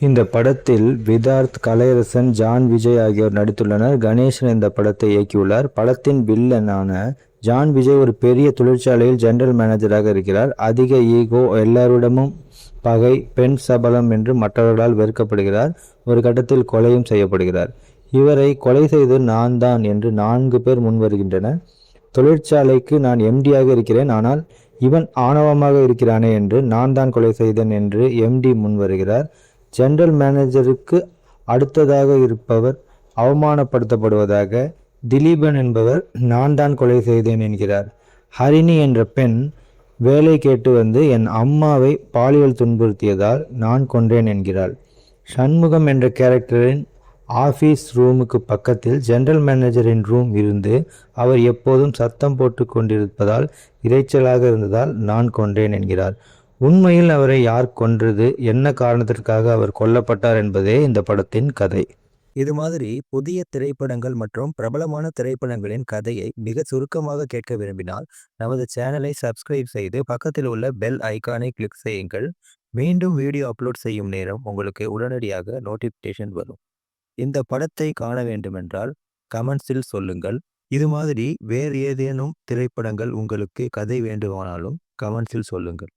இந்த படத்தில் விதார்த், கலையரசன், ஜான் விஜய் ஆகியோர் நடித்துள்ளனர். கணேசன் இந்த படத்தை இயக்கியுள்ளார். படத்தின் வில்லனான ஜான் விஜய் ஒரு பெரிய தொழிற்சாலையில் ஜெனரல் மேனேஜராக இருக்கிறார். அதிக ஈகோ, எல்லாரிடமும் பகை, பெண் சபலம் என்று மற்றவர்களால் வெறுக்கப்படுகிறார். ஒரு கட்டத்தில் கொலையும் செய்யப்படுகிறார். இவரை கொலை செய்து நான் தான் என்று 4 பேர் முன் வருகின்றனர். தொழிற்சாலைக்கு நான் எம்டியாக இருக்கிறேன், ஆனால் இவன் ஆணவமாக இருக்கிறானே என்று நான் தான் கொலை செய்தேன் என்று எம்டி முன் வருகிறார். ஜெனரல் மேனேஜருக்கு அடுத்ததாக இருப்பவர் அவமானப்படுத்தப்படுவதாக திலீபன் என்பவர் நான் தான் கொலை செய்தேன் என்கிறார். ஹரிணி என்ற பெண் வேலை கேட்டு வந்து என் அம்மாவை பாலியல் துன்புறுத்தியதால் நான் கொன்றேன் என்கிறாள். சண்முகம் என்ற கேரக்டரின் ஆஃபீஸ் ரூமுக்கு பக்கத்தில் ஜெனரல் மேனேஜரின் ரூம் இருந்து அவர் எப்போதும் சத்தம் போட்டு கொண்டிருப்பதால் இரைச்சலாக இருந்ததால் நான் கொன்றேன் என்கிறார். உண்மையில் அவரை யார் கொன்றது, என்ன காரணத்திற்காக அவர் கொல்லப்பட்டார் என்பதே இந்த படத்தின் கதை. இது மாதிரி புதிய திரைப்படங்கள் மற்றும் பிரபலமான திரைப்படங்களின் கதையை மிக சுருக்கமாக கேட்க விரும்பினால் நமது சேனலை சப்ஸ்கிரைப் செய்து பக்கத்தில் உள்ள பெல் ஐக்கானை கிளிக் செய்யுங்கள். மீண்டும் வீடியோ அப்லோட் செய்யும் நேரம் உங்களுக்கு உடனடியாக நோட்டிஃபிகேஷன் வரும். இந்த படத்தை காண வேண்டுமென்றால் கமெண்ட்ஸில் சொல்லுங்கள். இது மாதிரி வேறு ஏதேனும் திரைப்படங்கள் உங்களுக்கு கதை வேண்டுமானாலும் கமெண்ட்ஸில் சொல்லுங்கள்.